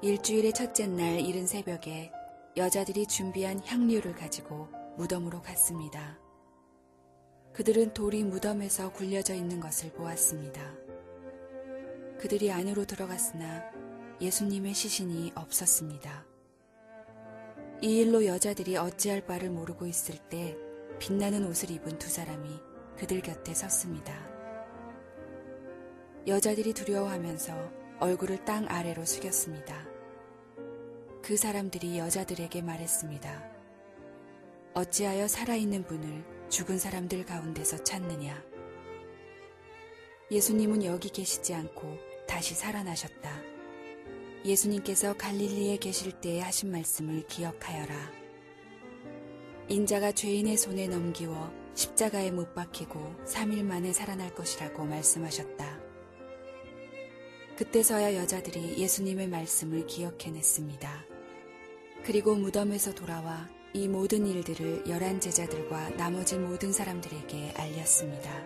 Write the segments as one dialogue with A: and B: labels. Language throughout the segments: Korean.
A: 일주일의 첫째 날 이른 새벽에 여자들이 준비한 향료를 가지고 무덤으로 갔습니다. 그들은 돌이 무덤에서 굴려져 있는 것을 보았습니다. 그들이 안으로 들어갔으나 예수님의 시신이 없었습니다. 이 일로 여자들이 어찌할 바를 모르고 있을 때 빛나는 옷을 입은 두 사람이 그들 곁에 섰습니다. 여자들이 두려워하면서 얼굴을 땅 아래로 숙였습니다. 그 사람들이 여자들에게 말했습니다. 어찌하여 살아있는 분을 죽은 사람들 가운데서 찾느냐? 예수님은 여기 계시지 않고 다시 살아나셨다. 예수님께서 갈릴리에 계실 때에 하신 말씀을 기억하여라. 인자가 죄인의 손에 넘기워 십자가에 못 박히고 3일 만에 살아날 것이라고 말씀하셨다. 그때서야 여자들이 예수님의 말씀을 기억해냈습니다. 그리고 무덤에서 돌아와 이 모든 일들을 11 제자들과 나머지 모든 사람들에게 알렸습니다.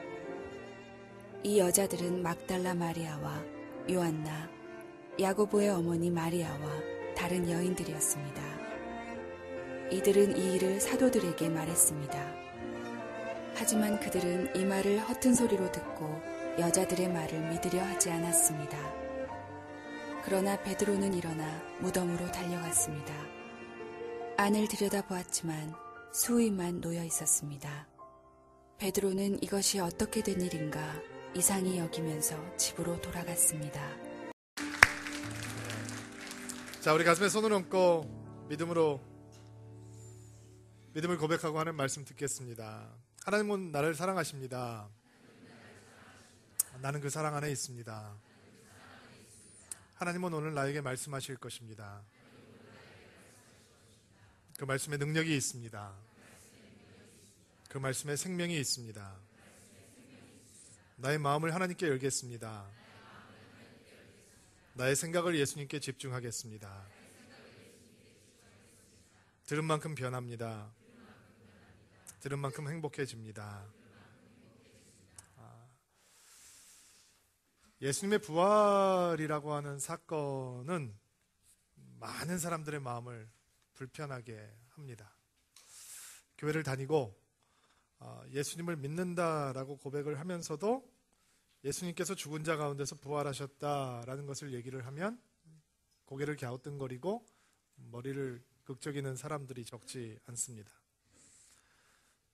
A: 이 여자들은 막달라 마리아와 요한나, 야고보의 어머니 마리아와 다른 여인들이었습니다. 이들은 이 일을 사도들에게 말했습니다. 하지만 그들은 이 말을 허튼 소리로 듣고 여자들의 말을 믿으려 하지 않았습니다. 그러나 베드로는 일어나 무덤으로 달려갔습니다. 안을 들여다보았지만 수의만 놓여 있었습니다. 베드로는 이것이 어떻게 된 일인가 이상히 여기면서 집으로 돌아갔습니다.
B: 자, 우리 가슴에 손을 얹고 믿음을 고백하고 하는 말씀 듣겠습니다. 하나님은 나를 사랑하십니다. 나는 그 사랑 안에 있습니다. 하나님은 오늘 나에게 말씀하실 것입니다. 그 말씀에 능력이 있습니다. 그 말씀에 생명이 있습니다. 나의 마음을 하나님께 열겠습니다. 나의 생각을 예수님께 집중하겠습니다. 들은 만큼 변합니다. 들은 만큼 행복해집니다. 예수님의 부활이라고 하는 사건은 많은 사람들의 마음을 불편하게 합니다. 교회를 다니고 예수님을 믿는다라고 고백을 하면서도 예수님께서 죽은 자 가운데서 부활하셨다라는 것을 얘기를 하면 고개를 갸우뚱거리고 머리를 극적이는 사람들이 적지 않습니다.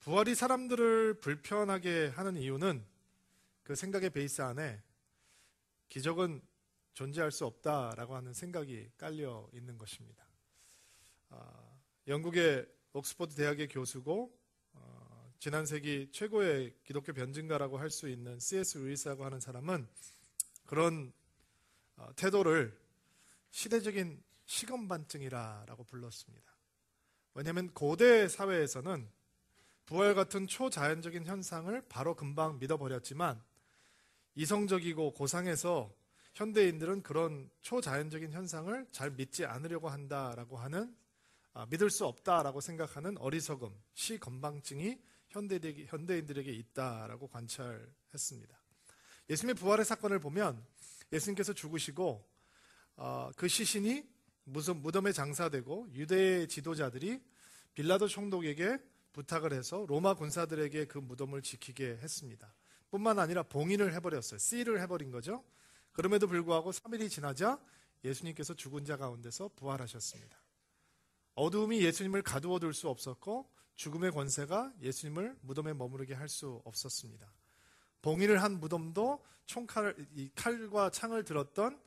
B: 부활이 사람들을 불편하게 하는 이유는 그 생각의 베이스 안에 기적은 존재할 수 없다라고 하는 생각이 깔려 있는 것입니다. 영국의 옥스퍼드 대학의 교수고 지난 세기 최고의 기독교 변증가라고 할 수 있는 C.S. 루이스라고 하는 사람은 그런 태도를 시대적인 시건반증이라고 불렀습니다. 왜냐하면 고대 사회에서는 부활 같은 초자연적인 현상을 바로 금방 믿어버렸지만 이성적이고 고상해서 현대인들은 그런 초자연적인 현상을 잘 믿지 않으려고 한다라고 하는 믿을 수 없다라고 생각하는 어리석음, 시건방증이 현대인들에게 있다라고 관찰했습니다. 예수님의 부활의 사건을 보면 예수님께서 죽으시고 그 시신이 무덤에 장사되고 유대의 지도자들이 빌라도 총독에게 부탁을 해서 로마 군사들에게 그 무덤을 지키게 했습니다. 뿐만 아니라 봉인을 해버렸어요. 시일을 해버린 거죠. 그럼에도 불구하고 3일이 지나자 예수님께서 죽은 자 가운데서 부활하셨습니다. 어두움이 예수님을 가두어 둘 수 없었고 죽음의 권세가 예수님을 무덤에 머무르게 할 수 없었습니다. 봉인을 한 무덤도 칼과 창을 들었던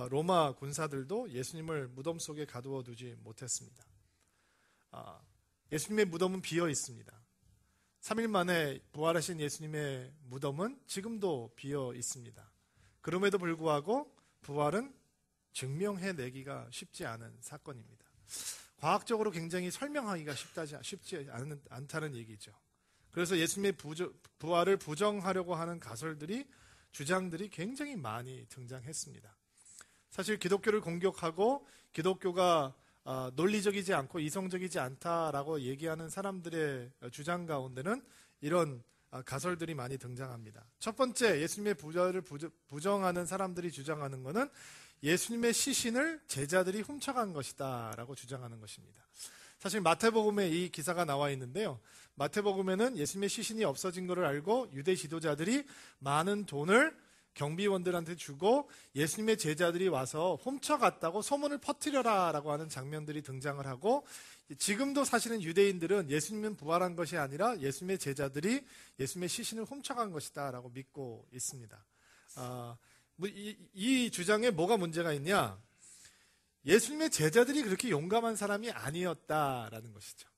B: 로마 군사들도 예수님을 무덤 속에 가두어 두지 못했습니다. 예수님의 무덤은 비어 있습니다. 3일 만에 부활하신 예수님의 무덤은 지금도 비어 있습니다. 그럼에도 불구하고 부활은 증명해내기가 쉽지 않은 사건입니다. 과학적으로 굉장히 설명하기가 쉽지 않다는 얘기죠. 그래서 예수님의 부활을 부정하려고 하는 가설들이, 주장들이 굉장히 많이 등장했습니다. 사실 기독교를 공격하고 기독교가 논리적이지 않고 이성적이지 않다라고 얘기하는 사람들의 주장 가운데는 이런 가설들이 많이 등장합니다. 첫 번째, 예수님의 부활을 부정하는 사람들이 주장하는 것은 예수님의 시신을 제자들이 훔쳐간 것이다 라고 주장하는 것입니다. 사실 마태복음에 이 기사가 나와 있는데요, 마태복음에는 예수님의 시신이 없어진 것을 알고 유대 지도자들이 많은 돈을 경비원들한테 주고 예수님의 제자들이 와서 훔쳐갔다고 소문을 퍼뜨려라 라고 하는 장면들이 등장을 하고, 지금도 사실은 유대인들은 예수님은 부활한 것이 아니라 예수님의 제자들이 예수님의 시신을 훔쳐간 것이다 라고 믿고 있습니다. 이 주장에 뭐가 문제가 있냐? 예수님의 제자들이 그렇게 용감한 사람이 아니었다라는 것이죠.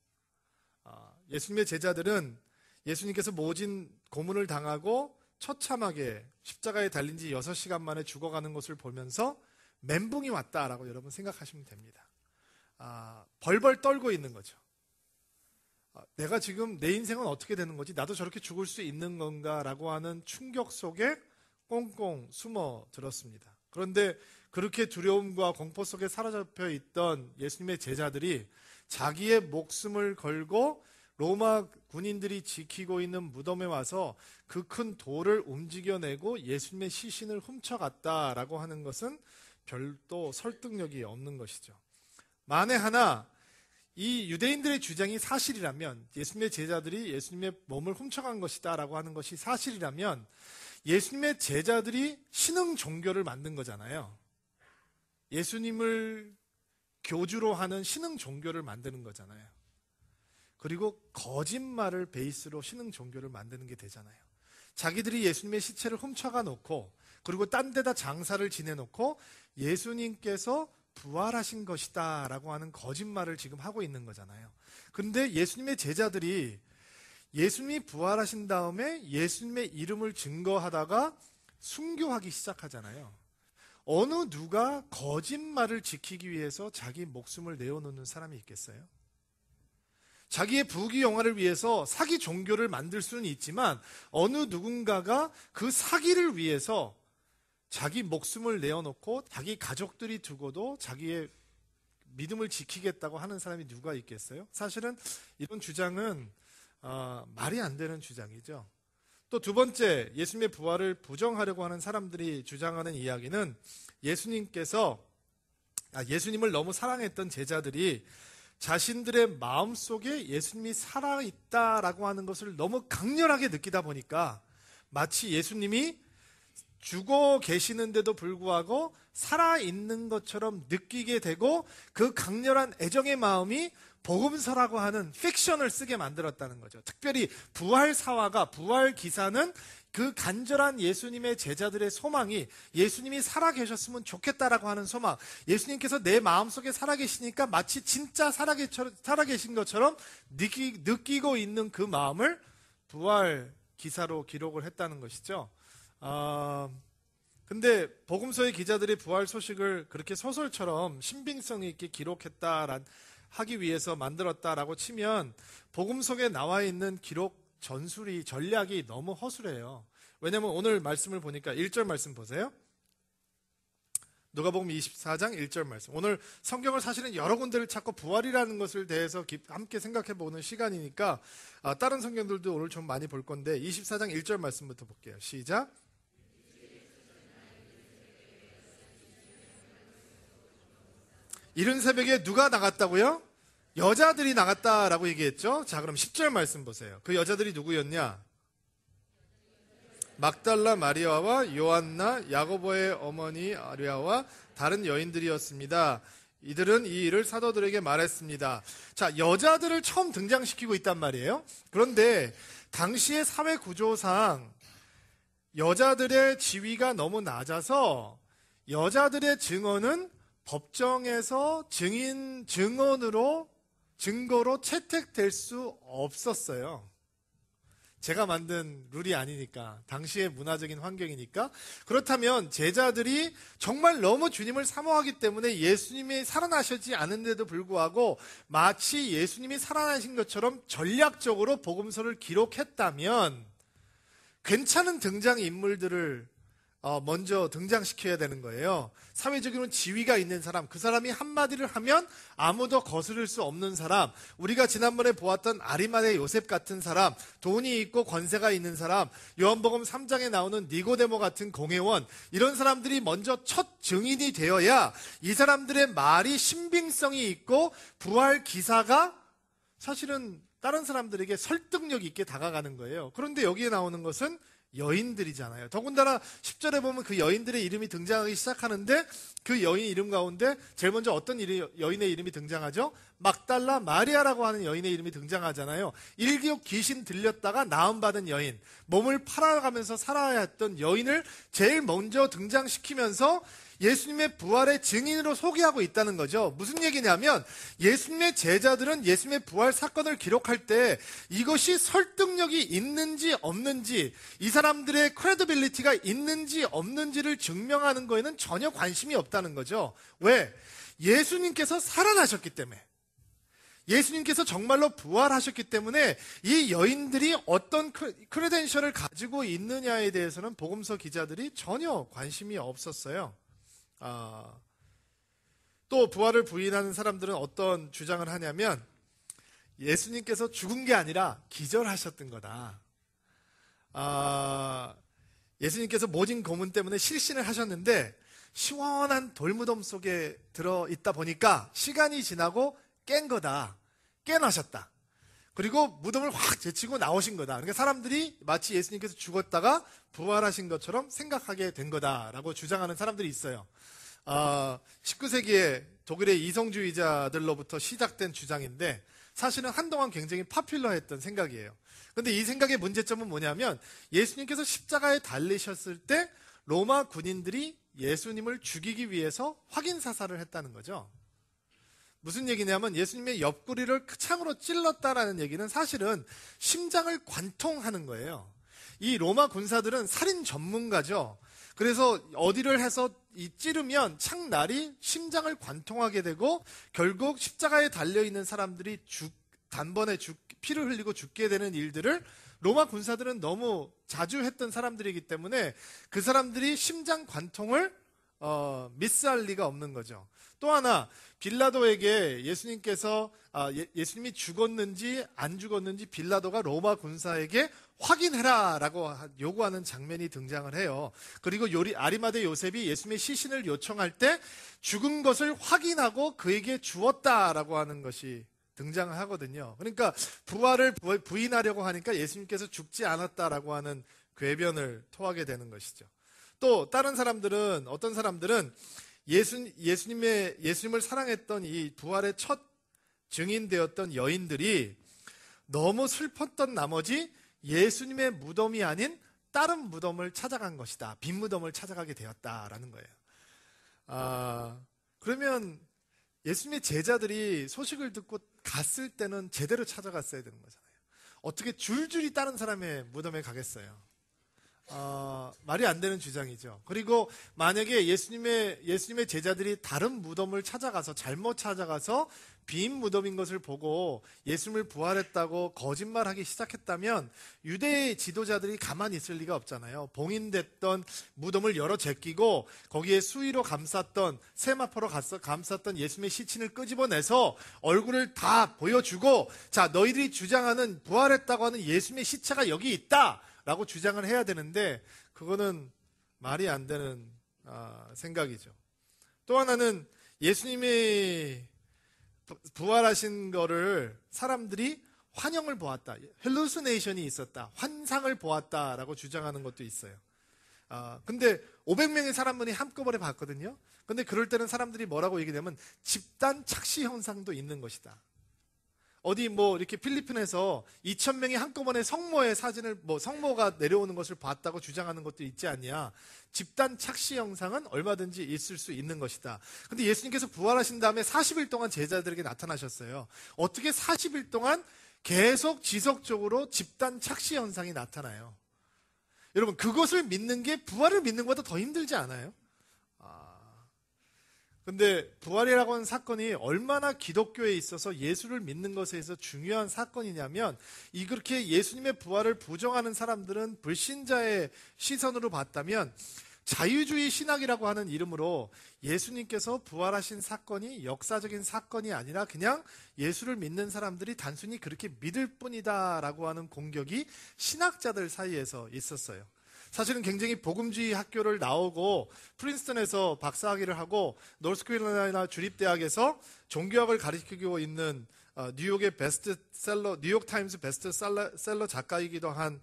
B: 예수님의 제자들은 예수님께서 모진 고문을 당하고 처참하게 십자가에 달린 지 6시간 만에 죽어가는 것을 보면서 멘붕이 왔다라고 여러분 생각하시면 됩니다. 벌벌 떨고 있는 거죠. 내가 지금 내 인생은 어떻게 되는 거지? 나도 저렇게 죽을 수 있는 건가? 라고 하는 충격 속에 꽁꽁 숨어 들었습니다. 그런데 그렇게 두려움과 공포 속에 사로잡혀 있던 예수님의 제자들이 자기의 목숨을 걸고 로마 군인들이 지키고 있는 무덤에 와서 그 큰 돌을 움직여내고 예수님의 시신을 훔쳐갔다라고 하는 것은 별도 설득력이 없는 것이죠. 만에 하나 이 유대인들의 주장이 사실이라면, 예수님의 제자들이 예수님의 몸을 훔쳐간 것이다 라고 하는 것이 사실이라면, 예수님의 제자들이 신흥 종교를 만든 거잖아요. 예수님을 교주로 하는 신흥 종교를 만드는 거잖아요. 그리고 거짓말을 베이스로 신흥 종교를 만드는 게 되잖아요. 자기들이 예수님의 시체를 훔쳐가 놓고, 그리고 딴 데다 장사를 지내놓고 예수님께서 부활하신 것이다 라고 하는 거짓말을 지금 하고 있는 거잖아요. 그런데 예수님의 제자들이 예수님이 부활하신 다음에 예수님의 이름을 증거하다가 순교하기 시작하잖아요. 어느 누가 거짓말을 지키기 위해서 자기 목숨을 내어놓는 사람이 있겠어요? 자기의 부귀영화를 위해서 사기 종교를 만들 수는 있지만 어느 누군가가 그 사기를 위해서 자기 목숨을 내어놓고 자기 가족들이 두고도 자기의 믿음을 지키겠다고 하는 사람이 누가 있겠어요? 사실은 이런 주장은 말이 안 되는 주장이죠. 또 두 번째, 예수님의 부활을 부정하려고 하는 사람들이 주장하는 이야기는 예수님을 너무 사랑했던 제자들이 자신들의 마음속에 예수님이 살아있다라고 하는 것을 너무 강렬하게 느끼다 보니까 마치 예수님이 죽어 계시는데도 불구하고 살아있는 것처럼 느끼게 되고, 그 강렬한 애정의 마음이 복음서라고 하는 픽션을 쓰게 만들었다는 거죠. 특별히 부활사화가, 부활 기사는 그 간절한 예수님의 제자들의 소망이 예수님이 살아계셨으면 좋겠다라고 하는 소망, 예수님께서 내 마음속에 살아계시니까 마치 진짜 살아계신 것처럼 느끼고 있는 그 마음을 부활 기사로 기록을 했다는 것이죠. 근데 복음서의 기자들이 부활 소식을 그렇게 소설처럼 신빙성 있게 기록했다 하기 위해서 만들었다라고 치면 복음 속에 나와 있는 기록 전략이 너무 허술해요. 왜냐하면 오늘 말씀을 보니까 1절 말씀 보세요. 누가복음 24장 1절 말씀. 오늘 성경을 사실은 여러 군데를 찾고 부활이라는 것을 대해서 함께 생각해 보는 시간이니까 다른 성경들도 오늘 좀 많이 볼 건데 24장 1절 말씀부터 볼게요. 시작. 이른 새벽에 누가 나갔다고요? 여자들이 나갔다라고 얘기했죠. 자, 그럼 10절 말씀 보세요. 그 여자들이 누구였냐? 막달라 마리아와 요한나, 야고보의 어머니 마리아와 다른 여인들이었습니다. 이들은 이 일을 사도들에게 말했습니다. 자, 여자들을 처음 등장시키고 있단 말이에요. 그런데 당시의 사회 구조상 여자들의 지위가 너무 낮아서 여자들의 증언은 법정에서 증거로 채택될 수 없었어요. 제가 만든 룰이 아니니까, 당시의 문화적인 환경이니까. 그렇다면 제자들이 정말 너무 주님을 사모하기 때문에 예수님이 살아나시지 않은데도 불구하고 마치 예수님이 살아나신 것처럼 전략적으로 복음서를 기록했다면 괜찮은 등장 인물들을 먼저 등장시켜야 되는 거예요. 사회적으로는 지위가 있는 사람, 그 사람이 한마디를 하면 아무도 거스를 수 없는 사람, 우리가 지난번에 보았던 아리마대 요셉 같은 사람, 돈이 있고 권세가 있는 사람, 요한복음 3장에 나오는 니고데모 같은 공회원, 이런 사람들이 먼저 첫 증인이 되어야 이 사람들의 말이 신빙성이 있고 부활 기사가 사실은 다른 사람들에게 설득력 있게 다가가는 거예요. 그런데 여기에 나오는 것은 여인들이잖아요. 더군다나 10절에 보면 그 여인들의 이름이 등장하기 시작하는데 그 여인 이름 가운데 제일 먼저 어떤 여인의 이름이 등장하죠? 막달라 마리아라고 하는 여인의 이름이 등장하잖아요. 일기역 귀신 들렸다가 나음받은 여인, 몸을 팔아가면서 살아야 했던 여인을 제일 먼저 등장시키면서 예수님의 부활의 증인으로 소개하고 있다는 거죠. 무슨 얘기냐면 예수님의 제자들은 예수님의 부활 사건을 기록할 때 이것이 설득력이 있는지 없는지, 이 사람들의 크레디빌리티가 있는지 없는지를 증명하는 거에는 전혀 관심이 없다는 거죠. 왜? 예수님께서 살아나셨기 때문에, 예수님께서 정말로 부활하셨기 때문에 이 여인들이 어떤 크레덴셜을 가지고 있느냐에 대해서는 복음서 기자들이 전혀 관심이 없었어요. 또 부활을 부인하는 사람들은 어떤 주장을 하냐면 예수님께서 죽은 게 아니라 기절하셨던 거다. 예수님께서 모진 고문 때문에 실신을 하셨는데 시원한 돌무덤 속에 들어있다 보니까 시간이 지나고 깬 거다. 깨나셨다. 그리고 무덤을 확 제치고 나오신 거다. 그러니까 사람들이 마치 예수님께서 죽었다가 부활하신 것처럼 생각하게 된 거다라고 주장하는 사람들이 있어요. 19세기에 독일의 이성주의자들로부터 시작된 주장인데 사실은 한동안 굉장히 파퓰러했던 생각이에요. 그런데 이 생각의 문제점은 뭐냐면 예수님께서 십자가에 달리셨을 때 로마 군인들이 예수님을 죽이기 위해서 확인 사살을 했다는 거죠. 무슨 얘기냐면 예수님의 옆구리를 창으로 찔렀다라는 얘기는 사실은 심장을 관통하는 거예요. 이 로마 군사들은 살인 전문가죠. 그래서 어디를 해서 찌르면 창날이 심장을 관통하게 되고 결국 십자가에 달려있는 사람들이 단번에 피를 흘리고 죽게 되는 일들을 로마 군사들은 너무 자주 했던 사람들이기 때문에 그 사람들이 심장 관통을 미스할 리가 없는 거죠. 또 하나, 빌라도에게 예수님이 죽었는지 안 죽었는지 빌라도가 로마 군사에게 확인해라 라고 요구하는 장면이 등장을 해요. 그리고 아리마대 요셉이 예수님의 시신을 요청할 때 죽은 것을 확인하고 그에게 주었다라고 하는 것이 등장을 하거든요. 그러니까 부활을 부인하려고 하니까 예수님께서 죽지 않았다라고 하는 궤변을 토하게 되는 것이죠. 또 다른 사람들은, 어떤 사람들은 예수님을 사랑했던 이 부활의 첫 증인되었던 여인들이 너무 슬펐던 나머지 예수님의 무덤이 아닌 다른 무덤을 찾아간 것이다. 빈 무덤을 찾아가게 되었다라는 거예요. 그러면 예수님의 제자들이 소식을 듣고 갔을 때는 제대로 찾아갔어야 되는 거잖아요. 어떻게 줄줄이 다른 사람의 무덤에 가겠어요? 말이 안 되는 주장이죠. 그리고 만약에 예수님의 제자들이 다른 무덤을 잘못 찾아가서 빈 무덤인 것을 보고 예수님을 부활했다고 거짓말하기 시작했다면 유대의 지도자들이 가만히 있을 리가 없잖아요. 봉인됐던 무덤을 열어 제끼고 거기에 수의로 감쌌던, 세마포로 감쌌던 예수님의 시신을 끄집어내서 얼굴을 다 보여주고, 자, 너희들이 주장하는 부활했다고 하는 예수님의 시체가 여기 있다 라고 주장을 해야 되는데 그거는 말이 안 되는 생각이죠. 또 하나는 예수님이 부활하신 거를 사람들이 환영을 보았다, 헬루시네이션이 있었다, 환상을 보았다라고 주장하는 것도 있어요. 근데 500명의 사람들이 한꺼번에 봤거든요. 근데 그럴 때는 사람들이 뭐라고 얘기하냐면 집단 착시 현상도 있는 것이다. 어디 이렇게 필리핀에서 2,000명이 한꺼번에 성모의 사진을, 성모가 내려오는 것을 봤다고 주장하는 것도 있지 않냐. 집단 착시 현상은 얼마든지 있을 수 있는 것이다. 근데 예수님께서 부활하신 다음에 40일 동안 제자들에게 나타나셨어요. 어떻게 40일 동안 계속 지속적으로 집단 착시 현상이 나타나요? 여러분, 그것을 믿는 게 부활을 믿는 것보다 더 힘들지 않아요? 근데 부활이라고 하는 사건이 얼마나 기독교에 있어서 예수를 믿는 것에 있어서 중요한 사건이냐면, 그렇게 예수님의 부활을 부정하는 사람들은 불신자의 시선으로 봤다면 자유주의 신학이라고 하는 이름으로 예수님께서 부활하신 사건이 역사적인 사건이 아니라 그냥 예수를 믿는 사람들이 단순히 그렇게 믿을 뿐이다 라고 하는 공격이 신학자들 사이에서 있었어요. 사실은 굉장히 복음주의 학교를 나오고 프린스턴에서 박사학위를 하고 노스캐롤라이나 주립대학에서 종교학을 가르치고 있는 뉴욕의 베스트셀러, 뉴욕타임스 베스트셀러 작가이기도 한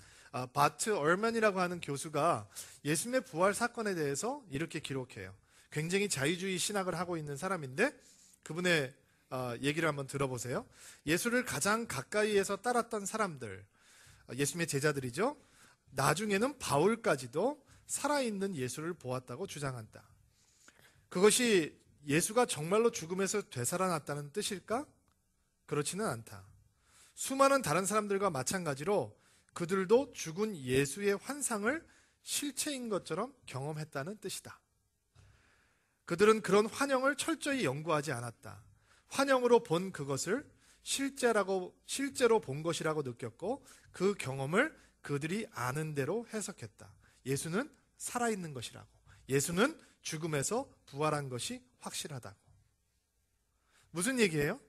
B: 바트 얼맨이라고 하는 교수가 예수님의 부활 사건에 대해서 이렇게 기록해요. 굉장히 자유주의 신학을 하고 있는 사람인데 그분의 얘기를 한번 들어보세요. 예수를 가장 가까이에서 따랐던 사람들, 예수님의 제자들이죠. 나중에는 바울까지도 살아있는 예수를 보았다고 주장한다. 그것이 예수가 정말로 죽음에서 되살아났다는 뜻일까? 그렇지는 않다. 수많은 다른 사람들과 마찬가지로 그들도 죽은 예수의 환상을 실체인 것처럼 경험했다는 뜻이다. 그들은 그런 환영을 철저히 연구하지 않았다. 환영으로 본 그것을 실제로 본 것이라고 느꼈고 그 경험을 그들이 아는 대로 해석했다. 예수는 살아있는 것이라고. 예수는 죽음에서 부활한 것이 확실하다고. 무슨 얘기예요?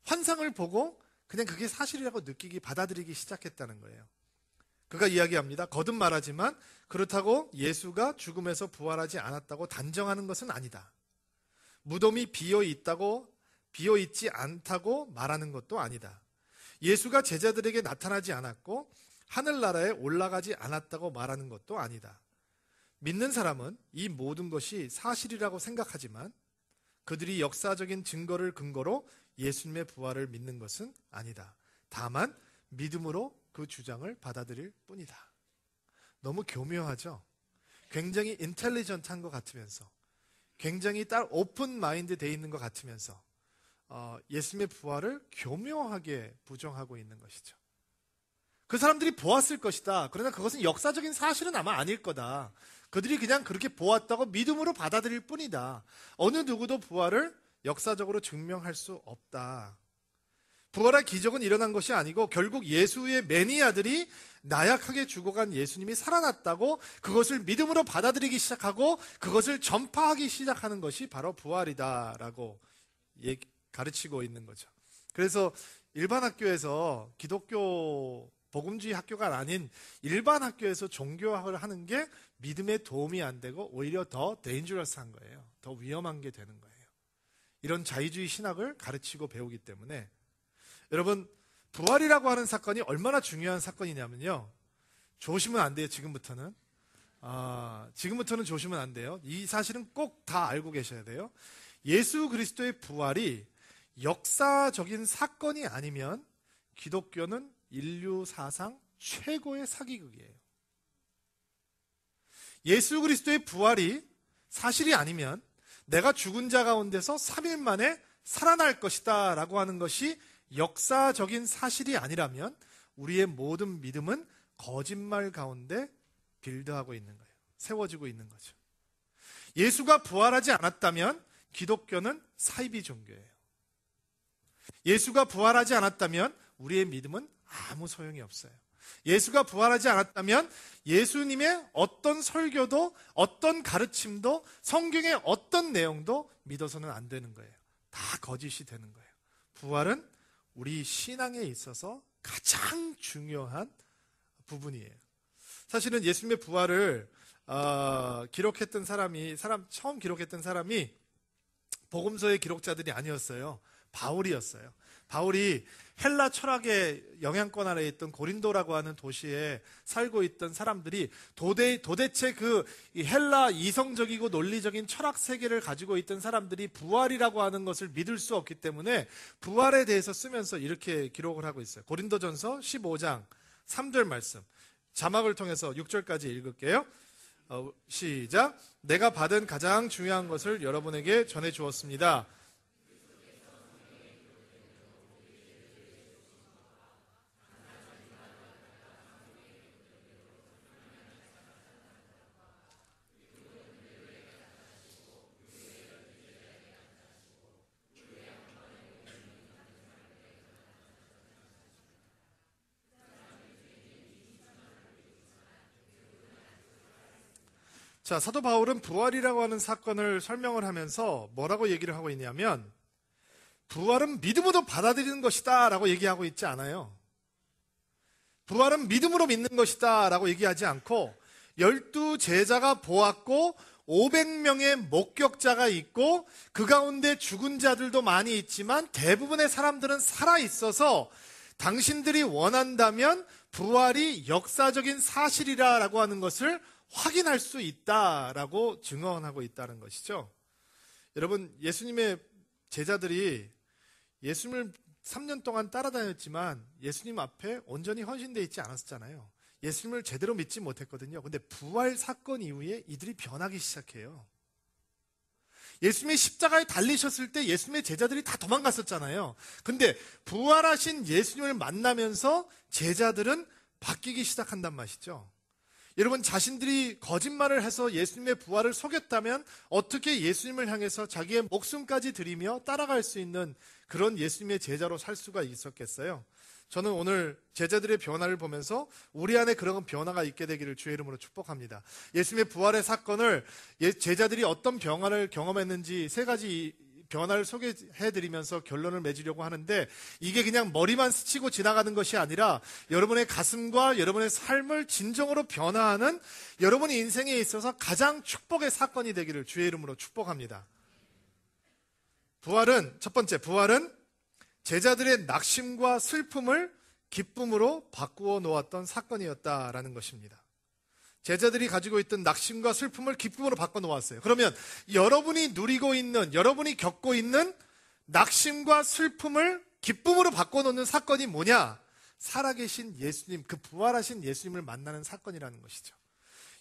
B: 환상을 보고 그냥 그게 사실이라고 받아들이기 시작했다는 거예요. 그가 이야기합니다. 거듭 말하지만 그렇다고 예수가 죽음에서 부활하지 않았다고 단정하는 것은 아니다. 무덤이 비어있지 않다고 말하는 것도 아니다. 예수가 제자들에게 나타나지 않았고 하늘나라에 올라가지 않았다고 말하는 것도 아니다. 믿는 사람은 이 모든 것이 사실이라고 생각하지만 그들이 역사적인 증거를 근거로 예수님의 부활을 믿는 것은 아니다. 다만 믿음으로 그 주장을 받아들일 뿐이다. 너무 교묘하죠? 굉장히 인텔리전트한 것 같으면서 굉장히 오픈 마인드 돼 있는 것 같으면서 예수님의 부활을 교묘하게 부정하고 있는 것이죠. 그 사람들이 보았을 것이다. 그러나 그것은 역사적인 사실은 아마 아닐 거다. 그들이 그냥 그렇게 보았다고 믿음으로 받아들일 뿐이다. 어느 누구도 부활을 역사적으로 증명할 수 없다. 부활의 기적은 일어난 것이 아니고 결국 예수의 매니아들이 나약하게 죽어간 예수님이 살아났다고 그것을 믿음으로 받아들이기 시작하고 그것을 전파하기 시작하는 것이 바로 부활이다라고 가르치고 있는 거죠. 그래서 일반 학교에서 기독교 복음주의 학교가 아닌 일반 학교에서 종교학을 하는 게 믿음에 도움이 안 되고 오히려 더 데인저러스한 거예요. 더 위험한 게 되는 거예요. 이런 자유주의 신학을 가르치고 배우기 때문에 여러분 부활이라고 하는 사건이 얼마나 중요한 사건이냐면요. 조심은 안 돼요. 지금부터는 조심은 안 돼요. 이 사실은 꼭 다 알고 계셔야 돼요. 예수 그리스도의 부활이 역사적인 사건이 아니면 기독교는 인류 사상 최고의 사기극이에요. 예수 그리스도의 부활이 사실이 아니면 내가 죽은 자 가운데서 3일 만에 살아날 것이다 라고 하는 것이 역사적인 사실이 아니라면 우리의 모든 믿음은 거짓말 가운데 빌드하고 있는 거예요. 세워지고 있는 거죠. 예수가 부활하지 않았다면 기독교는 사이비 종교예요. 예수가 부활하지 않았다면 우리의 믿음은 아무 소용이 없어요. 예수가 부활하지 않았다면 예수님의 어떤 설교도 어떤 가르침도 성경의 어떤 내용도 믿어서는 안 되는 거예요. 다 거짓이 되는 거예요. 부활은 우리 신앙에 있어서 가장 중요한 부분이에요. 사실은 예수님의 부활을 기록했던 처음 기록했던 사람이 복음서의 기록자들이 아니었어요. 바울이었어요. 바울이 헬라 철학의 영향권 아래에 있던 고린도라고 하는 도시에 살고 있던 사람들이 도대체 그 헬라 이성적이고 논리적인 철학 세계를 가지고 있던 사람들이 부활이라고 하는 것을 믿을 수 없기 때문에 부활에 대해서 쓰면서 이렇게 기록을 하고 있어요. 고린도전서 15장 3절 말씀 자막을 통해서 6절까지 읽을게요. 시작. 내가 받은 가장 중요한 것을 여러분에게 전해 주었습니다. 자, 사도 바울은 부활이라고 하는 사건을 설명을 하면서 뭐라고 얘기를 하고 있냐면, 부활은 믿음으로 받아들이는 것이다 라고 얘기하고 있지 않아요. 부활은 믿음으로 믿는 것이다 라고 얘기하지 않고, 12 제자가 보았고 500명의 목격자가 있고 그 가운데 죽은 자들도 많이 있지만 대부분의 사람들은 살아있어서 당신들이 원한다면 부활이 역사적인 사실이라고 하는 것을 확인할 수 있다라고 증언하고 있다는 것이죠. 여러분, 예수님의 제자들이 예수님을 3년 동안 따라다녔지만 예수님 앞에 온전히 헌신되어 있지 않았잖아요. 예수님을 제대로 믿지 못했거든요. 근데 부활 사건 이후에 이들이 변하기 시작해요. 예수님이 십자가에 달리셨을 때 예수님의 제자들이 다 도망갔었잖아요. 근데 부활하신 예수님을 만나면서 제자들은 바뀌기 시작한단 말이죠. 여러분, 자신들이 거짓말을 해서 예수님의 부활을 속였다면 어떻게 예수님을 향해서 자기의 목숨까지 드리며 따라갈 수 있는 그런 예수님의 제자로 살 수가 있었겠어요? 저는 오늘 제자들의 변화를 보면서 우리 안에 그런 변화가 있게 되기를 주의 이름으로 축복합니다. 예수님의 부활의 사건을 제자들이 어떤 변화를 경험했는지 세 가지 변화를 소개해드리면서 결론을 맺으려고 하는데, 이게 그냥 머리만 스치고 지나가는 것이 아니라 여러분의 가슴과 여러분의 삶을 진정으로 변화하는 여러분의 인생에 있어서 가장 축복의 사건이 되기를 주의 이름으로 축복합니다. 첫 번째, 부활은 제자들의 낙심과 슬픔을 기쁨으로 바꾸어 놓았던 사건이었다라는 것입니다. 제자들이 가지고 있던 낙심과 슬픔을 기쁨으로 바꿔 놓았어요. 그러면 여러분이 누리고 있는, 여러분이 겪고 있는 낙심과 슬픔을 기쁨으로 바꿔 놓는 사건이 뭐냐? 살아계신 예수님, 그 부활하신 예수님을 만나는 사건이라는 것이죠.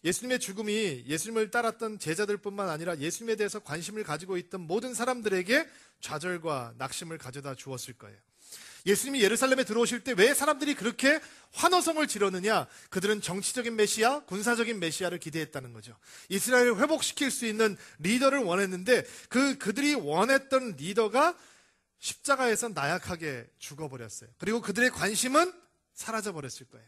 B: 예수님의 죽음이 예수님을 따랐던 제자들뿐만 아니라 예수님에 대해서 관심을 가지고 있던 모든 사람들에게 좌절과 낙심을 가져다 주었을 거예요. 예수님이 예루살렘에 들어오실 때 왜 사람들이 그렇게 환호성을 지르느냐? 그들은 정치적인 메시아, 군사적인 메시아를 기대했다는 거죠. 이스라엘을 회복시킬 수 있는 리더를 원했는데 그들이 원했던 리더가 십자가에서 나약하게 죽어버렸어요. 그리고 그들의 관심은 사라져버렸을 거예요.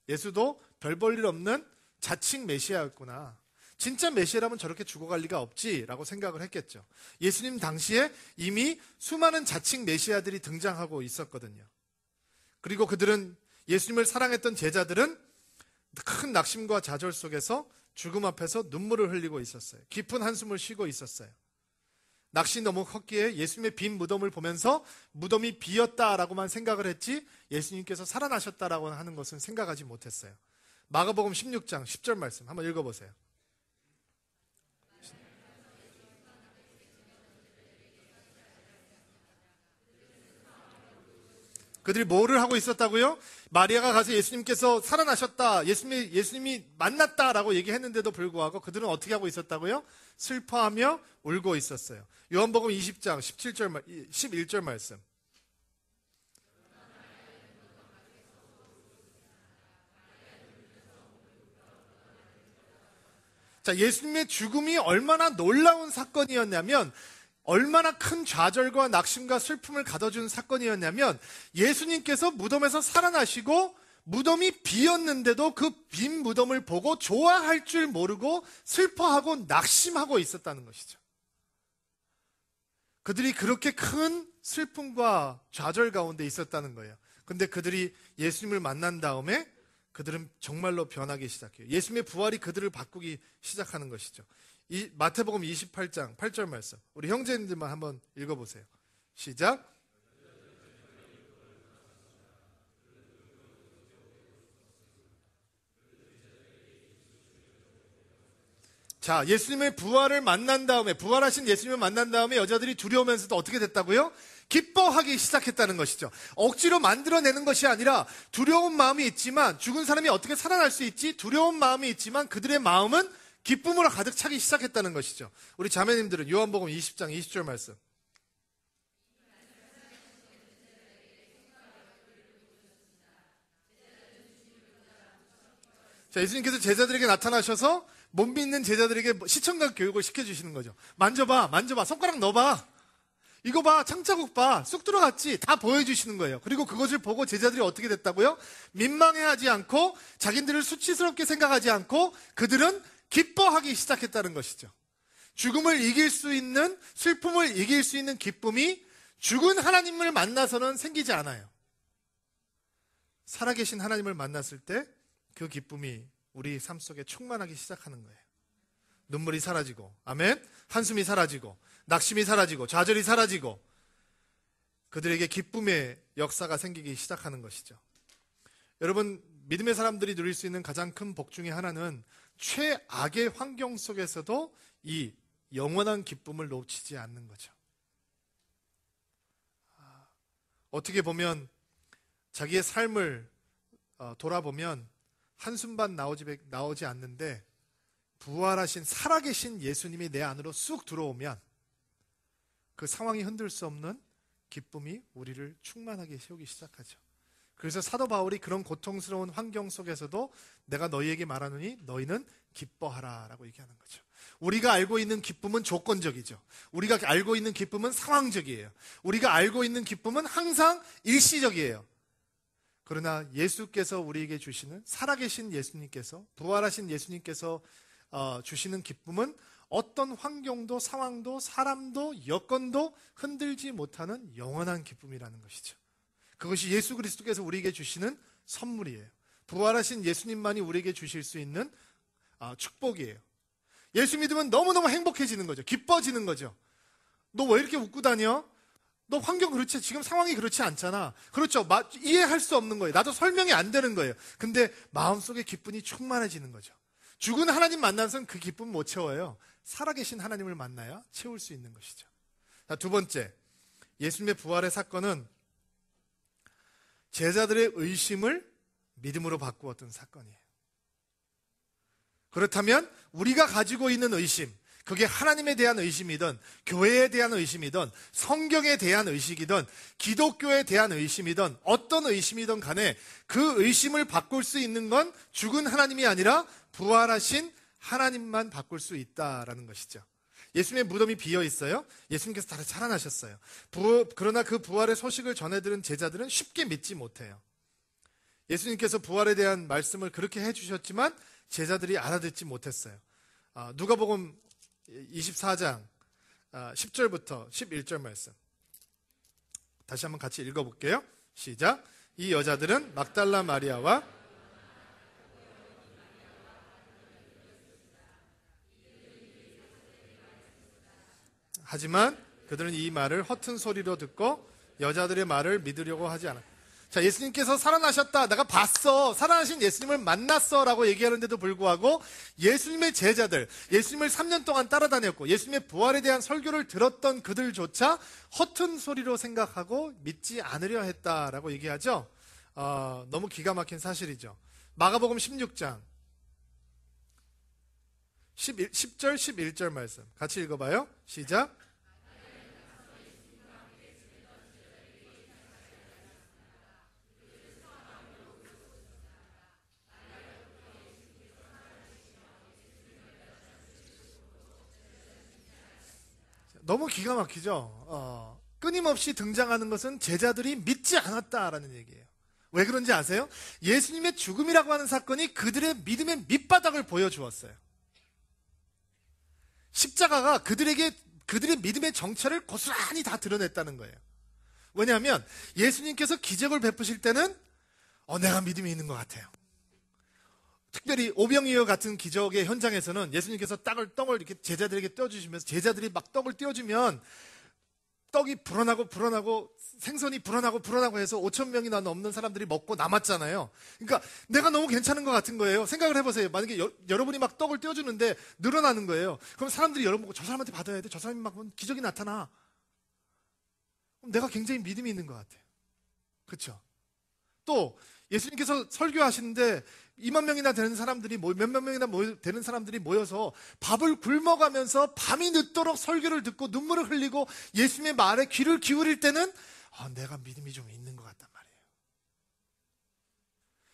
B: 예수도 별 볼 일 없는 자칭 메시아였구나. 진짜 메시아라면 저렇게 죽어갈 리가 없지라고 생각을 했겠죠. 예수님 당시에 이미 수많은 자칭 메시아들이 등장하고 있었거든요. 그리고 그들은, 예수님을 사랑했던 제자들은 큰 낙심과 좌절 속에서 죽음 앞에서 눈물을 흘리고 있었어요. 깊은 한숨을 쉬고 있었어요. 낚시 너무 컸기에 예수님의 빈 무덤을 보면서 무덤이 비었다라고만 생각을 했지 예수님께서 살아나셨다라고 하는 것은 생각하지 못했어요. 마가복음 16장 10절 말씀 한번 읽어보세요. 그들이 뭐를 하고 있었다고요? 마리아가 가서 예수님께서 살아나셨다, 예수님이 만났다라고 얘기했는데도 불구하고 그들은 어떻게 하고 있었다고요? 슬퍼하며 울고 있었어요. 요한복음 20장 11절 말씀. 자, 예수님의 죽음이 얼마나 놀라운 사건이었냐면, 얼마나 큰 좌절과 낙심과 슬픔을 가져준 사건이었냐면, 예수님께서 무덤에서 살아나시고 무덤이 비었는데도 그 빈 무덤을 보고 좋아할 줄 모르고 슬퍼하고 낙심하고 있었다는 것이죠. 그들이 그렇게 큰 슬픔과 좌절 가운데 있었다는 거예요. 근데 그들이 예수님을 만난 다음에 그들은 정말로 변하기 시작해요. 예수님의 부활이 그들을 바꾸기 시작하는 것이죠. 이 마태복음 28장 8절 말씀, 우리 형제님들만 한번 읽어보세요. 시작. 자, 예수님의 부활을 만난 다음에, 부활하신 예수님을 만난 다음에 여자들이 두려우면서도 어떻게 됐다고요? 기뻐하기 시작했다는 것이죠. 억지로 만들어내는 것이 아니라 두려운 마음이 있지만, 죽은 사람이 어떻게 살아날 수 있지? 두려운 마음이 있지만 그들의 마음은 기쁨으로 가득 차기 시작했다는 것이죠. 우리 자매님들은 요한복음 20장 20절 말씀. 자, 예수님께서 제자들에게 나타나셔서 못 믿는 제자들에게 시청각 교육을 시켜주시는 거죠. 만져봐, 손가락 넣어봐, 이거 봐, 창자국 봐, 쑥 들어갔지, 다 보여주시는 거예요. 그리고 그것을 보고 제자들이 어떻게 됐다고요? 민망해하지 않고 자기들을 수치스럽게 생각하지 않고 그들은 기뻐하기 시작했다는 것이죠. 죽음을 이길 수 있는, 슬픔을 이길 수 있는 기쁨이 죽은 하나님을 만나서는 생기지 않아요. 살아계신 하나님을 만났을 때 그 기쁨이 우리 삶 속에 충만하기 시작하는 거예요. 눈물이 사라지고, 아멘? 한숨이 사라지고, 낙심이 사라지고, 좌절이 사라지고, 그들에게 기쁨의 역사가 생기기 시작하는 것이죠. 여러분, 믿음의 사람들이 누릴 수 있는 가장 큰 복 중에 하나는 최악의 환경 속에서도 이 영원한 기쁨을 놓치지 않는 거죠. 어떻게 보면 자기의 삶을 돌아보면 한순간 나오지 않는데 부활하신 살아계신 예수님이 내 안으로 쑥 들어오면 그 상황이 흔들 수 없는 기쁨이 우리를 충만하게 세우기 시작하죠. 그래서 사도 바울이 그런 고통스러운 환경 속에서도 내가 너희에게 말하노니 너희는 기뻐하라 라고 얘기하는 거죠. 우리가 알고 있는 기쁨은 조건적이죠. 우리가 알고 있는 기쁨은 상황적이에요. 우리가 알고 있는 기쁨은 항상 일시적이에요. 그러나 예수께서 우리에게 주시는, 살아계신 예수님께서, 부활하신 예수님께서 주시는 기쁨은 어떤 환경도 상황도 사람도 여건도 흔들지 못하는 영원한 기쁨이라는 것이죠. 그것이 예수 그리스도께서 우리에게 주시는 선물이에요. 부활하신 예수님만이 우리에게 주실 수 있는 축복이에요. 예수 믿으면 너무너무 행복해지는 거죠. 기뻐지는 거죠. 너 왜 이렇게 웃고 다녀? 너 환경 그렇지, 지금 상황이 그렇지 않잖아. 그렇죠. 이해할 수 없는 거예요. 나도 설명이 안 되는 거예요. 근데 마음속에 기쁨이 충만해지는 거죠. 죽은 하나님 만나서는 그 기쁨 못 채워요. 살아계신 하나님을 만나야 채울 수 있는 것이죠. 자, 두 번째, 예수님의 부활의 사건은 제자들의 의심을 믿음으로 바꾸었던 사건이에요. 그렇다면 우리가 가지고 있는 의심, 그게 하나님에 대한 의심이든 교회에 대한 의심이든 성경에 대한 의식이든 기독교에 대한 의심이든 어떤 의심이든 간에 그 의심을 바꿀 수 있는 건 죽은 하나님이 아니라 부활하신 하나님만 바꿀 수 있다라는 것이죠. 예수님의 무덤이 비어 있어요. 예수님께서 다시 살아나셨어요. 그러나 그 부활의 소식을 전해들은 제자들은 쉽게 믿지 못해요. 예수님께서 부활에 대한 말씀을 그렇게 해주셨지만 제자들이 알아듣지 못했어요. 누가복음 24장 10절부터 11절 말씀 다시 한번 같이 읽어볼게요. 시작. 이 여자들은 막달라 마리아와 하지만 그들은 이 말을 허튼 소리로 듣고 여자들의 말을 믿으려고 하지 않았다. 자, 예수님께서 살아나셨다, 내가 봤어, 살아나신 예수님을 만났어 라고 얘기하는데도 불구하고 예수님의 제자들, 예수님을 3년 동안 따라다녔고 예수님의 부활에 대한 설교를 들었던 그들조차 허튼 소리로 생각하고 믿지 않으려 했다라고 얘기하죠. 너무 기가 막힌 사실이죠. 마가복음 16장 10절 11절 말씀 같이 읽어봐요. 시작. 너무 기가 막히죠. 끊임없이 등장하는 것은 제자들이 믿지 않았다라는 얘기예요. 왜 그런지 아세요? 예수님의 죽음이라고 하는 사건이 그들의 믿음의 밑바닥을 보여주었어요. 십자가가 그들의 믿음의 정체를 고스란히 다 드러냈다는 거예요. 왜냐하면 예수님께서 기적을 베푸실 때는 내가 믿음이 있는 것 같아요. 특별히 오병이어 같은 기적의 현장에서는 예수님께서 떡을 이렇게 제자들에게 떼어주시면서 제자들이 막 떡을 떼어주면 떡이 불어나고 생선이 불어나고 해서 5,000명이나 넘는 사람들이 먹고 남았잖아요. 그러니까 내가 너무 괜찮은 것 같은 거예요. 생각을 해보세요. 만약에 여러분이 막 떡을 떼어주는데 늘어나는 거예요. 그럼 사람들이 여러분 보고 저 사람한테 받아야 돼. 저 사람이 막 기적이 나타나. 그럼 내가 굉장히 믿음이 있는 것 같아요. 그렇죠? 또 예수님께서 설교하시는데 2만 명이나 되는 사람들이 몇몇 명이나 되는 사람들이 모여서 밥을 굶어가면서 밤이 늦도록 설교를 듣고 눈물을 흘리고 예수님의 말에 귀를 기울일 때는 내가 믿음이 좀 있는 것 같단 말이에요.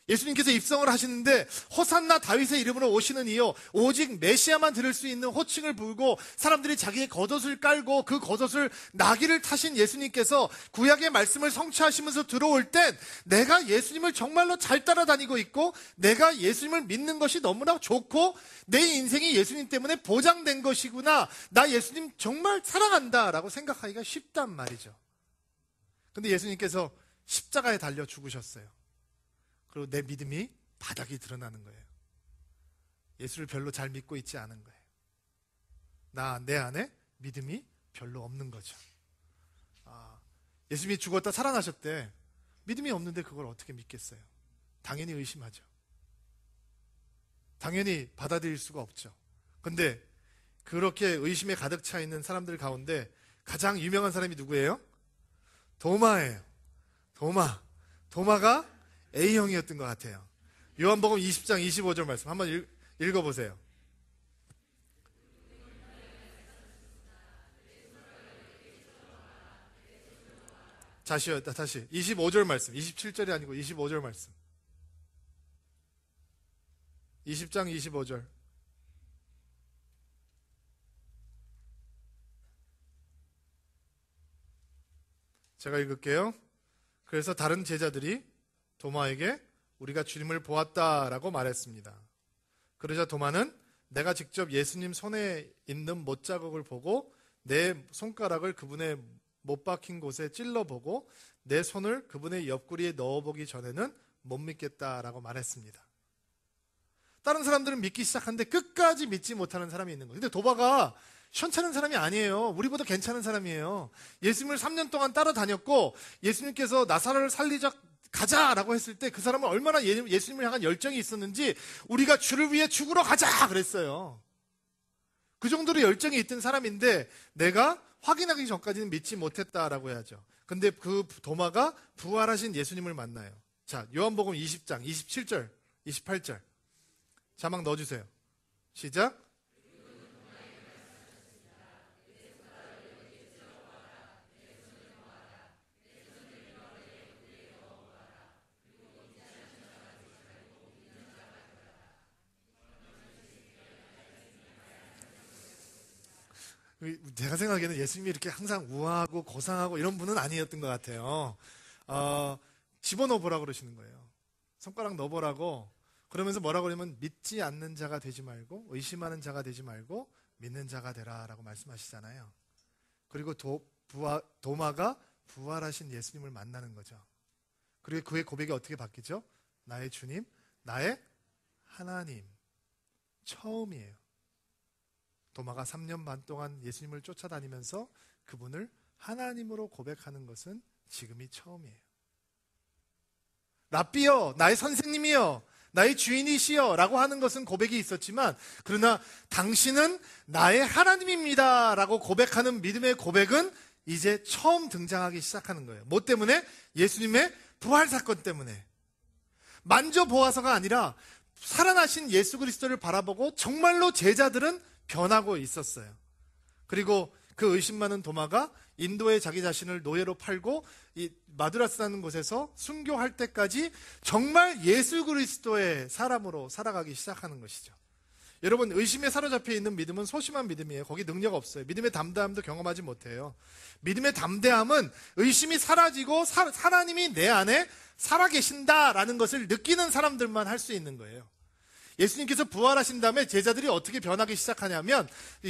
B: 예수님께서 입성을 하시는데 호산나 다윗의 이름으로 오시는 이요 오직 메시아만 들을 수 있는 호칭을 부르고 사람들이 자기의 겉옷을 깔고 그 겉옷을 나귀를 타신 예수님께서 구약의 말씀을 성취하시면서 들어올 땐 내가 예수님을 정말로 잘 따라다니고 있고 내가 예수님을 믿는 것이 너무나 좋고 내 인생이 예수님 때문에 보장된 것이구나, 나 예수님 정말 사랑한다 라고 생각하기가 쉽단 말이죠. 근데 예수님께서 십자가에 달려 죽으셨어요. 그리고 내 믿음이 바닥이 드러나는 거예요. 예수를 별로 잘 믿고 있지 않은 거예요. 내 안에 믿음이 별로 없는 거죠. 예수님이 죽었다 살아나셨대. 믿음이 없는데 그걸 어떻게 믿겠어요? 당연히 의심하죠. 당연히 받아들일 수가 없죠. 근데 그렇게 의심에 가득 차 있는 사람들 가운데 가장 유명한 사람이 누구예요? 도마예요. 도마가 A형이었던 것 같아요. 요한복음 20장 25절 말씀 한번 읽어보세요. 다시 25절 말씀, 27절이 아니고 25절 말씀. 20장 25절. 제가 읽을게요. 그래서 다른 제자들이 도마에게 우리가 주님을 보았다라고 말했습니다. 그러자 도마는 내가 직접 예수님 손에 있는 못자국을 보고 내 손가락을 그분의 못 박힌 곳에 찔러보고 내 손을 그분의 옆구리에 넣어보기 전에는 못 믿겠다라고 말했습니다. 다른 사람들은 믿기 시작하는데 끝까지 믿지 못하는 사람이 있는 거예요. 근데 도마가 시원찮은 사람이 아니에요. 우리보다 괜찮은 사람이에요. 예수님을 3년 동안 따라다녔고 예수님께서 나사로를 살리자 가자라고 했을 때 그 사람은 얼마나 예수님을 향한 열정이 있었는지 우리가 주를 위해 죽으러 가자 그랬어요. 그 정도로 열정이 있던 사람인데 내가 확인하기 전까지는 믿지 못했다라고 해야죠. 근데 그 도마가 부활하신 예수님을 만나요. 자, 요한복음 20장 27절 28절 자막 넣어주세요. 시작. 제가 생각하기에는 예수님이 이렇게 항상 우아하고 고상하고 이런 분은 아니었던 것 같아요. 집어넣어보라고 그러시는 거예요. 손가락 넣어보라고. 그러면서 뭐라고 그러면 믿지 않는 자가 되지 말고 의심하는 자가 되지 말고 믿는 자가 되라 라고 말씀하시잖아요. 그리고 도마가 부활하신 예수님을 만나는 거죠. 그리고 그의 고백이 어떻게 바뀌죠? 나의 주님, 나의 하나님. 처음이에요. 도마가 3년 반 동안 예수님을 쫓아다니면서 그분을 하나님으로 고백하는 것은 지금이 처음이에요. 랍비여, 나의 선생님이여, 나의 주인이시여 라고 하는 것은 고백이 있었지만 그러나 당신은 나의 하나님입니다 라고 고백하는 믿음의 고백은 이제 처음 등장하기 시작하는 거예요. 뭐 때문에? 예수님의 부활 사건 때문에. 만져보아서가 아니라 살아나신 예수 그리스도를 바라보고 정말로 제자들은 변하고 있었어요. 그리고 그 의심 많은 도마가 인도에 자기 자신을 노예로 팔고 이 마드라스라는 곳에서 순교할 때까지 정말 예수 그리스도의 사람으로 살아가기 시작하는 것이죠. 여러분, 의심에 사로잡혀 있는 믿음은 소심한 믿음이에요. 거기 능력 없어요. 믿음의 담대함도 경험하지 못해요. 믿음의 담대함은 의심이 사라지고 하나님이 내 안에 살아계신다라는 것을 느끼는 사람들만 할 수 있는 거예요. 예수님께서 부활하신 다음에 제자들이 어떻게 변하기 시작하냐면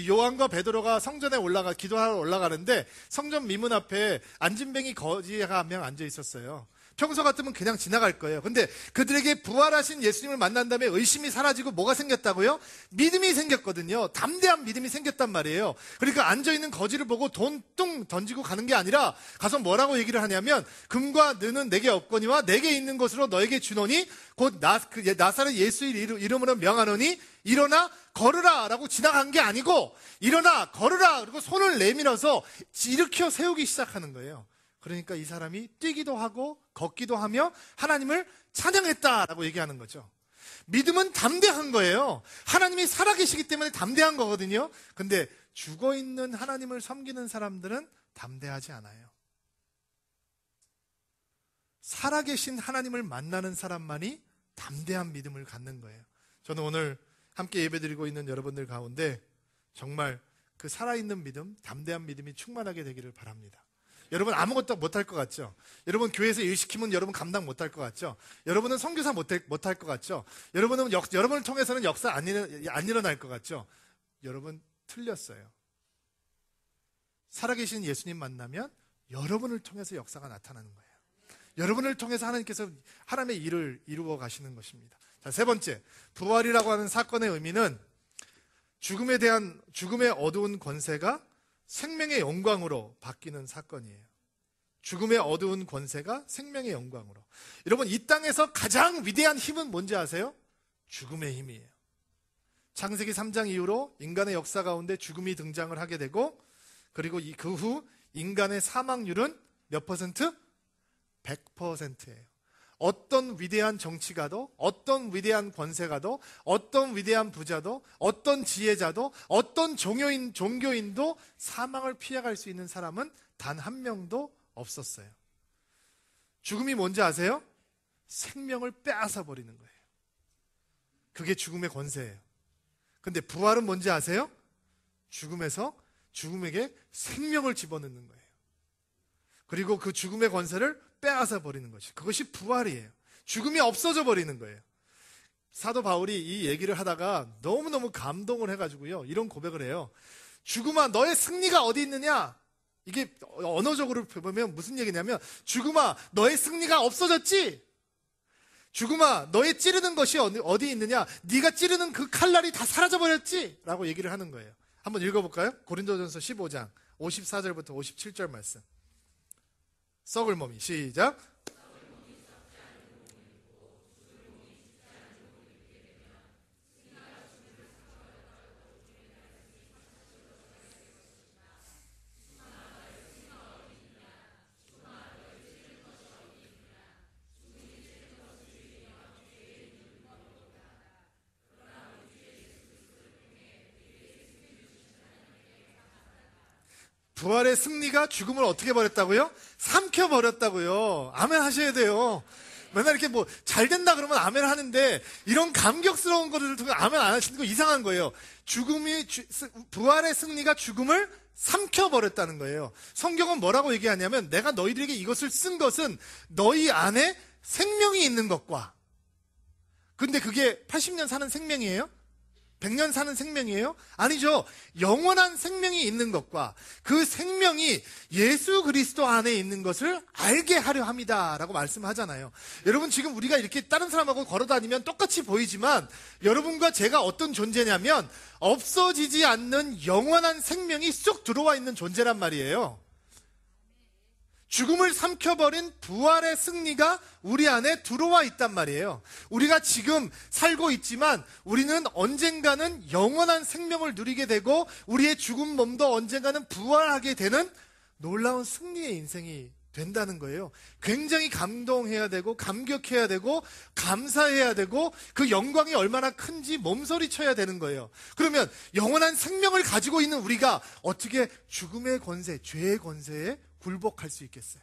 B: 요한과 베드로가 성전에 기도하러 올라가는데 성전 미문 앞에 안진뱅이 거지가 한 명 앉아 있었어요. 평소 같으면 그냥 지나갈 거예요. 근데 그들에게 부활하신 예수님을 만난 다음에 의심이 사라지고 뭐가 생겼다고요? 믿음이 생겼거든요. 담대한 믿음이 생겼단 말이에요. 그러니까 앉아있는 거지를 보고 돈 뚱 던지고 가는 게 아니라 가서 뭐라고 얘기를 하냐면 금과 은은 내게 없거니와 내게 있는 것으로 너에게 주노니 곧 나사렛 예수의 이름으로 명하노니 일어나 걸으라 라고 지나간 게 아니고 일어나 걸으라 그리고 손을 내밀어서 일으켜 세우기 시작하는 거예요. 그러니까 이 사람이 뛰기도 하고 걷기도 하며 하나님을 찬양했다라고 얘기하는 거죠. 믿음은 담대한 거예요. 하나님이 살아계시기 때문에 담대한 거거든요. 근데 죽어있는 하나님을 섬기는 사람들은 담대하지 않아요. 살아계신 하나님을 만나는 사람만이 담대한 믿음을 갖는 거예요. 저는 오늘 함께 예배드리고 있는 여러분들 가운데 정말 그 살아있는 믿음, 담대한 믿음이 충만하게 되기를 바랍니다. 여러분 아무것도 못할 것 같죠? 여러분 교회에서 일 시키면 여러분 감당 못할 것 같죠? 여러분은 선교사 못할 것 같죠? 여러분은 여러분을 통해서는 역사 안 일어날 것 같죠? 여러분 틀렸어요. 살아계신 예수님 만나면 여러분을 통해서 역사가 나타나는 거예요. 여러분을 통해서 하나님께서 하나님의 일을 이루어 가시는 것입니다. 자, 세 번째, 부활이라고 하는 사건의 의미는 죽음의 어두운 권세가 생명의 영광으로 바뀌는 사건이에요. 죽음의 어두운 권세가 생명의 영광으로. 여러분, 이 땅에서 가장 위대한 힘은 뭔지 아세요? 죽음의 힘이에요. 창세기 3장 이후로 인간의 역사 가운데 죽음이 등장을 하게 되고, 그리고 그 후 인간의 사망률은 몇 퍼센트? 100%예요. 어떤 위대한 정치가도, 어떤 위대한 권세가도, 어떤 위대한 부자도, 어떤 지혜자도, 어떤 종교인도 사망을 피해갈 수 있는 사람은 단 한 명도 없었어요. 죽음이 뭔지 아세요? 생명을 빼앗아 버리는 거예요. 그게 죽음의 권세예요. 근데 부활은 뭔지 아세요? 죽음에서 죽음에게 생명을 집어넣는 거예요. 그리고 그 죽음의 권세를 빼앗아 버리는 것이, 그것이 부활이에요. 죽음이 없어져 버리는 거예요. 사도 바울이 이 얘기를 하다가 너무너무 감동을 해가지고요, 이런 고백을 해요. 죽음아, 너의 승리가 어디 있느냐? 이게 언어적으로 보면 무슨 얘기냐면, 죽음아, 너의 승리가 없어졌지? 죽음아, 너의 찌르는 것이 어디 있느냐? 네가 찌르는 그 칼날이 다 사라져 버렸지? 라고 얘기를 하는 거예요. 한번 읽어볼까요? 고린도전서 15장 54절부터 57절 말씀. 썩을 몸이, 시작. 부활의 승리가 죽음을 어떻게 버렸다고요? 삼켜버렸다고요. 아멘 하셔야 돼요. 맨날 이렇게 뭐 잘 된다 그러면 아멘 하는데, 이런 감격스러운 것들을 통해 아멘 안 하시는 거 이상한 거예요. 부활의 승리가 죽음을 삼켜버렸다는 거예요. 성경은 뭐라고 얘기하냐면, 내가 너희들에게 이것을 쓴 것은 너희 안에 생명이 있는 것과, 근데 그게 80년 사는 생명이에요? 100년 사는 생명이에요? 아니죠. 영원한 생명이 있는 것과 그 생명이 예수 그리스도 안에 있는 것을 알게 하려 합니다 라고 말씀하잖아요. 여러분, 지금 우리가 이렇게 다른 사람하고 걸어다니면 똑같이 보이지만, 여러분과 제가 어떤 존재냐면 없어지지 않는 영원한 생명이 쑥 들어와 있는 존재란 말이에요. 죽음을 삼켜버린 부활의 승리가 우리 안에 들어와 있단 말이에요. 우리가 지금 살고 있지만 우리는 언젠가는 영원한 생명을 누리게 되고, 우리의 죽은 몸도 언젠가는 부활하게 되는 놀라운 승리의 인생이 된다는 거예요. 굉장히 감동해야 되고, 감격해야 되고, 감사해야 되고, 그 영광이 얼마나 큰지 몸서리쳐야 되는 거예요. 그러면 영원한 생명을 가지고 있는 우리가 어떻게 죽음의 권세, 죄의 권세에 굴복할 수 있겠어요?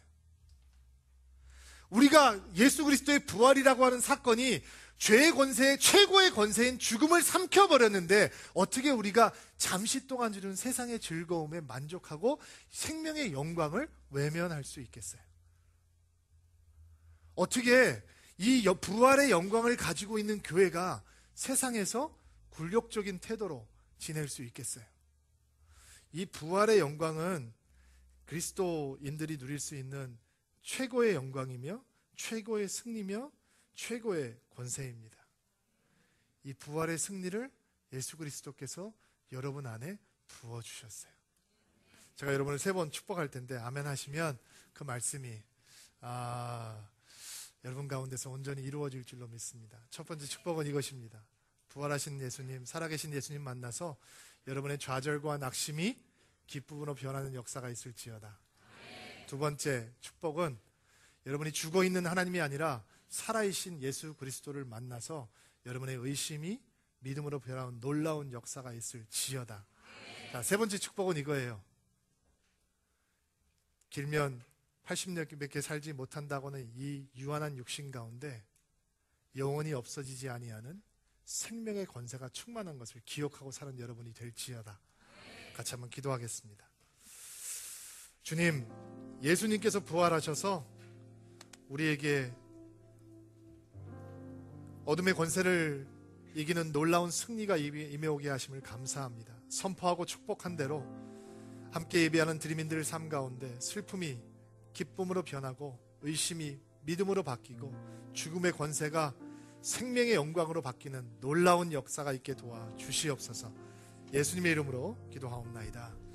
B: 우리가 예수 그리스도의 부활이라고 하는 사건이 죄의 권세의 최고의 권세인 죽음을 삼켜버렸는데, 어떻게 우리가 잠시 동안 주는 세상의 즐거움에 만족하고 생명의 영광을 외면할 수 있겠어요? 어떻게 이 부활의 영광을 가지고 있는 교회가 세상에서 굴욕적인 태도로 지낼 수 있겠어요? 이 부활의 영광은 그리스도인들이 누릴 수 있는 최고의 영광이며 최고의 승리며 최고의 권세입니다. 이 부활의 승리를 예수 그리스도께서 여러분 안에 부어주셨어요. 제가 여러분을 3번 축복할 텐데 아멘 하시면 그 말씀이 여러분 가운데서 온전히 이루어질 줄로 믿습니다. 첫 번째 축복은 이것입니다. 부활하신 예수님, 살아계신 예수님 만나서 여러분의 좌절과 낙심이 기쁨으로 변하는 역사가 있을지어다. 두 번째 축복은 여러분이 죽어있는 하나님이 아니라 살아계신 예수 그리스도를 만나서 여러분의 의심이 믿음으로 변하는 놀라운 역사가 있을지어다. 자, 세 번째 축복은 이거예요. 길면 80년밖에 살지 못한다고는 이 유한한 육신 가운데 영원히 없어지지 아니하는 생명의 권세가 충만한 것을 기억하고 사는 여러분이 될지어다. 같이 한번 기도하겠습니다. 주님, 예수님께서 부활하셔서 우리에게 어둠의 권세를 이기는 놀라운 승리가 임해오게 하심을 감사합니다. 선포하고 축복한 대로 함께 예배하는 드림인들의 삶 가운데 슬픔이 기쁨으로 변하고 의심이 믿음으로 바뀌고 죽음의 권세가 생명의 영광으로 바뀌는 놀라운 역사가 있게 도와 주시옵소서. 예수님의 이름으로 기도하옵나이다.